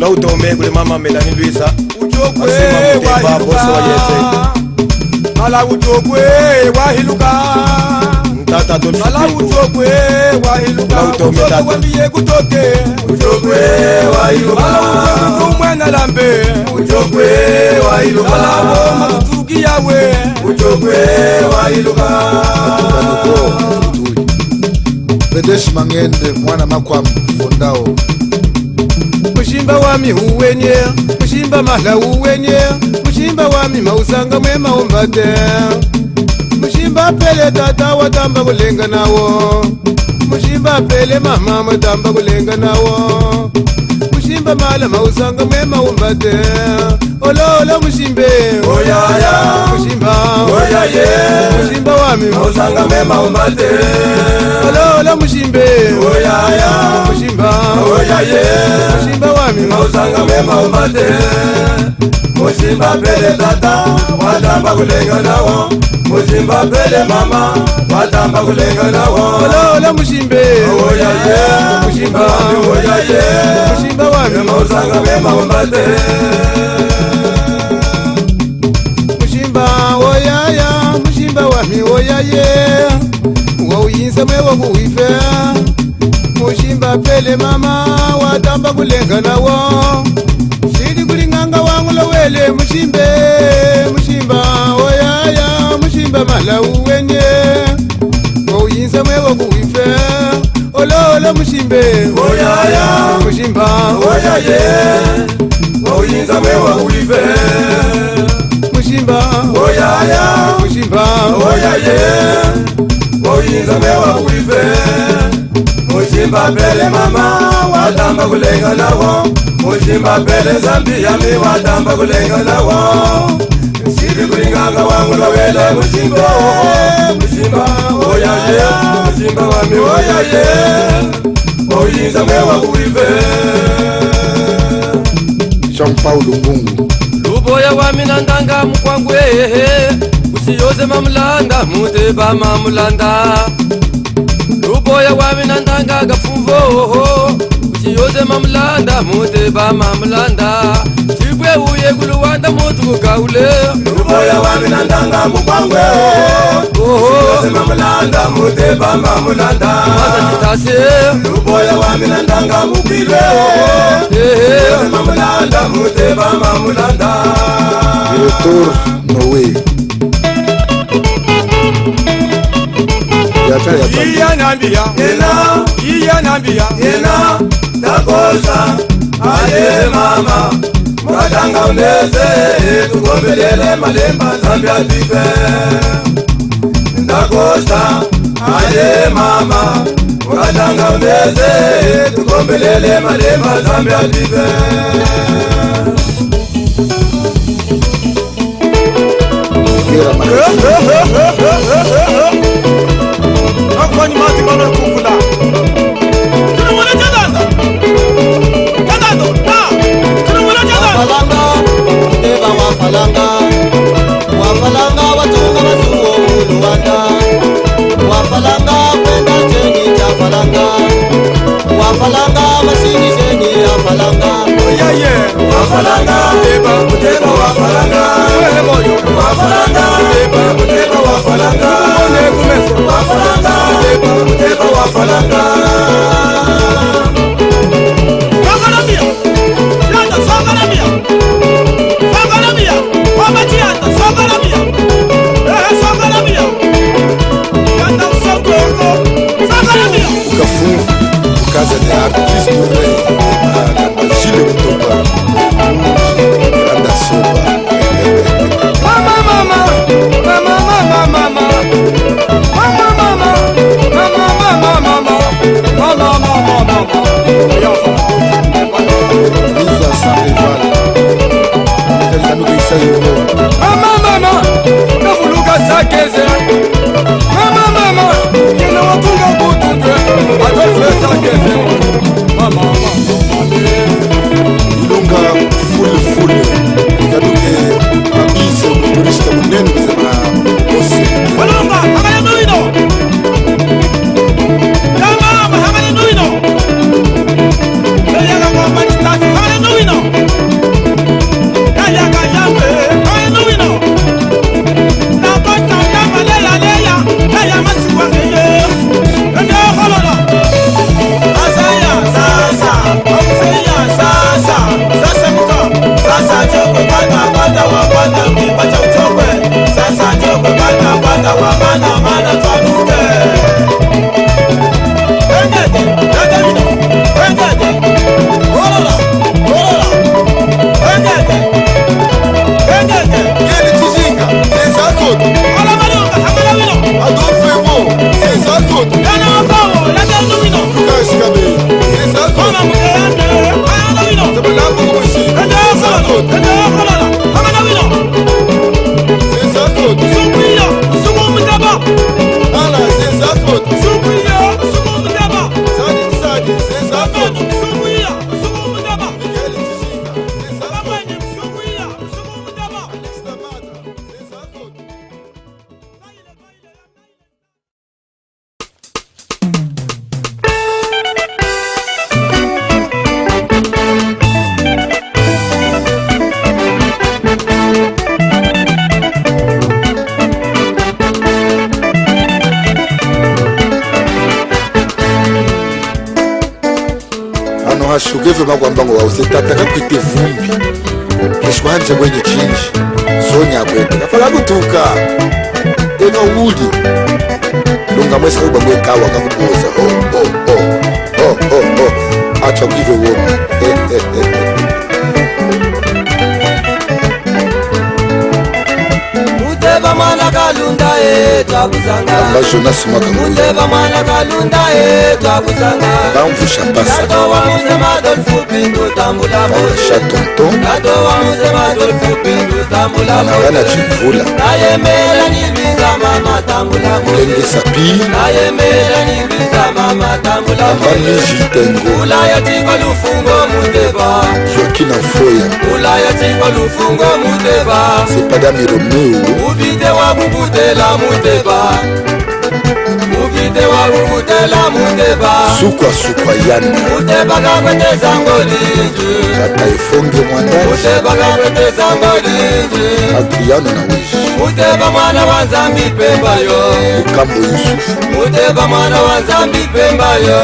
utome kule mama Melanie Luisa utokwe wa boss wa yete ala utokwe wa hiluka tata Dolphin ala utokwe wa hiluka utome tata wamiye kutoke utokwe wa hiluka ala utokwe na lambe utokwe wa hiluka ala matuki yawe utokwe wa hiluka Bedeshi Mangende mwana makwam fondao Mushimba wami huwenye Mushimba mahla huwenye Mushimba wami mausanga mwema umbate Mushimba pele tata watamba kulenga nawo Mushimba pele mama watamba kulenga nawo Mushimba mala mausanga mwema umbate Olo mushimbe oyaya Mushimba oyaye Mushimba wami mausanga mwema umbate Olo mushimbe oyaya Mushimba oyaye Mushimba wami mausanga mwema umbate Mushimba pele tata watamba kulenga nawo Mushimba pele mama watamba kulenga nawo Olo mushimbe oyaye Mushimba oyaye Mushimba wami mausanga mwema umbate Mushimba oyaya Mushimba wami oyaye Wawuyinza mwe wakuwife Mushimba pele mama watamba kulenga nawo Shidi kulinganga wangu lowele mushimbe Mushimba oyaya Mushimba mala uwenye Wawuyinza mwe wakuwife Olo mushimbe oyaya Mushimba oyaye wawuyinza mwe wakuwife Mushimba oyaya Mushimba oyaye wawuyinza mwe wakuwife Mushimba pele mama watamba kulenga nawo Mushimba pele Zambia mi watamba kulenga nawo Shidi kulinganga wangu lowele Mushimba Mushimba oyaye Mushimba wami oyaye wawuyinza mwe wakuwife Jean Paul Mbungu Luboya wami nandanga mkwangwe usiyoze mamulanda muteba mamulanda Luboya wami nandanga gafumvo usiyoze mamulanda muteba mamulanda Chibwe uye kuluwanda mutu kukaule Luboya wami nandanga mukwangwe usiyoze mamulanda muteba mamulanda Maza chitase Luboya wami nandanga mukwilwe usiyoze mamulanda muteba mamulanda Director Noé Yata Iya nambia Yena Iya nambia Yena Dakosa Aye mama Mwadanga uneze Tukombelele malemba Zambia tife Dakosa Aye mama Mwadanga uneze Tukombelele malemba Zambia tife Kira Akwani mati bana kukula Tuna mwana jadanda Jadando na Tuna mwana jadanda Wafalanga, uteba wafalanga Wafalanga watunga masuo muluwanda Wafalanga kwenda cheni chafalanga Wafalanga masini cheni afalanga Oyaye Wafalanga Muteba wafalanga Wehe moyo Wafalanga Muteba wafalanga One kumeso Wafalanga Muteba wafalanga Sangaramia Yanda sangaramia Sangaramia Wamati yanda sangaramia Sangaramia Yanda sangoro Sangaramia Ukafu Ukaza de artiste Kamba Gile Kutoba Randa Soba Mama mama Mama mama mama Mama mama Mama mama mama Mama mama mama Riza Sanrival Kelkanu Bisa Yuho Mama mama Kavuluka sakeze Mama mama Kena watunga kutundwe Adolfe sakeze Mama mama Ilunga full Ikaduke Mabise Umuturista Munenu Bizema Ose Walunga Hamane Nuino Ya mama Hamane Nuino Yaga kwa manitatu Hamane Nuino pano hashugeve magwambango wausitata kakuite vumbi keshwanje kwenye chinji sonya kwete kafala kutuka eno uli lunga mwesa kuba mwekawa kakupoza acha kuive womi Muteba mwana kalunda twakuzanga Jonas Makamunda Muteba mwana kalunda twakuzanga bamvusha pasa Kato wa muzema dolfu pindu tambula bamvusha tonton Kato wa muzema dolfu pindu tambula anagana chimvula Nayemela nibiza mama tambula lenge sapi Nayemela nibiza mama tambula ambamiji tengo Ulaya tingo lufungo muteba Joaquina Foya Ulaya tingo lufungo muteba Sepadami Romeo Ubide wa kukutela muteba Ubide wa kukutela muteba sukwa yana Muteba kakweteza ngolinje tata ifonge mwandaji Muteba kakweteza ngolinje Adriano na wishi Muteba mwana wa Nzambi Pemba yo Ukambo Yusufu Muteba mwana wa Nzambi Pemba yo